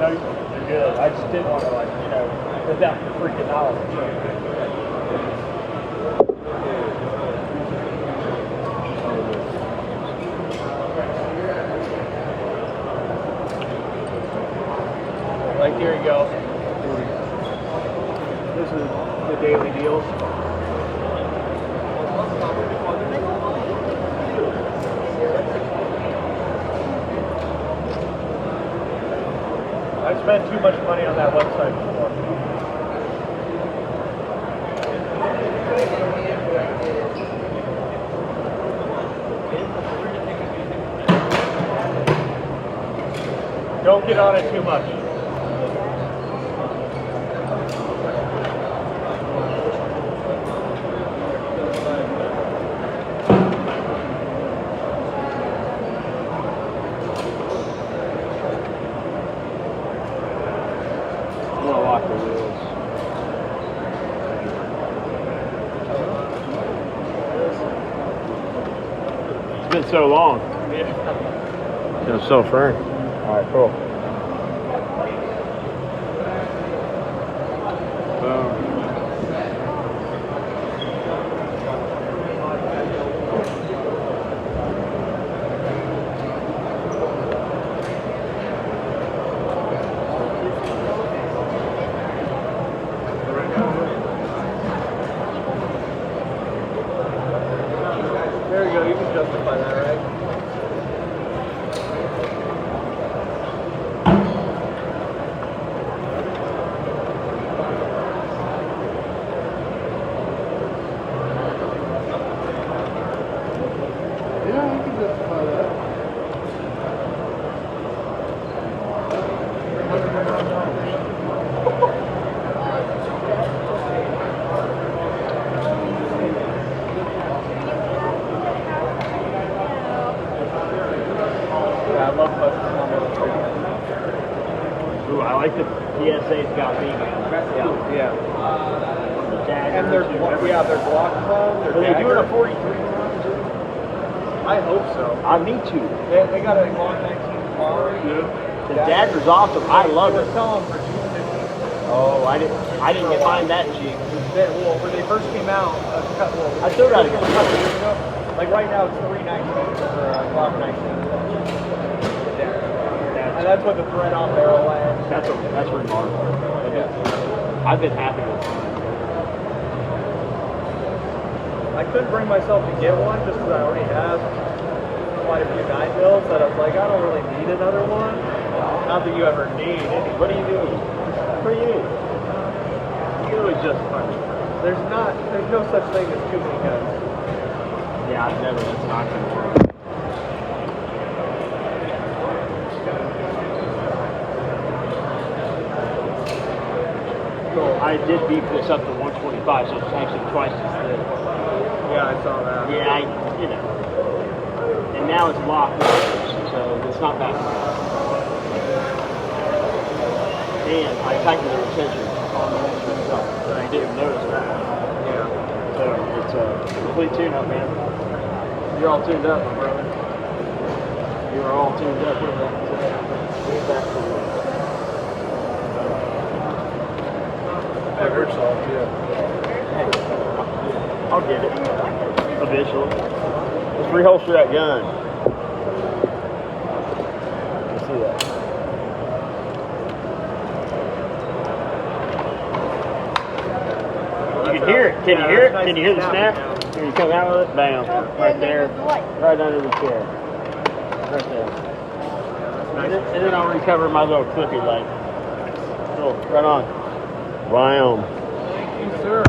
No, you're good. I just didn't want to, like, you know, without freaking knowledge. Like, here you go. This is the daily deals. I spent too much money on that website before. Don't get on it too much. I'm gonna lock the wheels. It's been so long. Yeah. It's so firm. All right, cool. There you go, you can justify that, right? Yeah, you can justify that. I love custom. Ooh, I like the PSA's got vegan. Yeah. And they're block phone. Are they doing a 43? I hope so. Me too. They got a long 19 car. Yeah. The dagger's awesome. I love it. They were selling for $250. Oh, I didn't find that cheap. Well, when they first came out, I still got it. Like right now, it's $319 for a Glock 19. And that's what the thread on barrel lands. That's remarkable. Yeah. I've been happy with it. I couldn't bring myself to get one just because I already have quite a few 9 builds that I was like, I don't really need another one. Not that you ever need any. What do you do? What do you need? You really just funny. There's no such thing as too many guns. Yeah, I've never. That's not true. So I did beef this up to 125, so it's actually twice as thick. Yeah, I saw that. Yeah, you know. And now it's locked, so it's not bad. And I tightened the retention on the extra stuff, and I didn't notice that. Yeah. So it's a complete tune-up, man. You're all tuned up, my brother. You are all tuned up. Put it back to the Airsoft, yeah. Hey, I'll get it. Eventually. Let's reholster that gun. Let's see that. You can hear it. Can you hear it? Can you hear the snap? Can you come out with it? Bam. Right there. Right under the chair. Right there. And then I'll recover my little clippy light. Cool. Right on. Bam. Thank you, sir.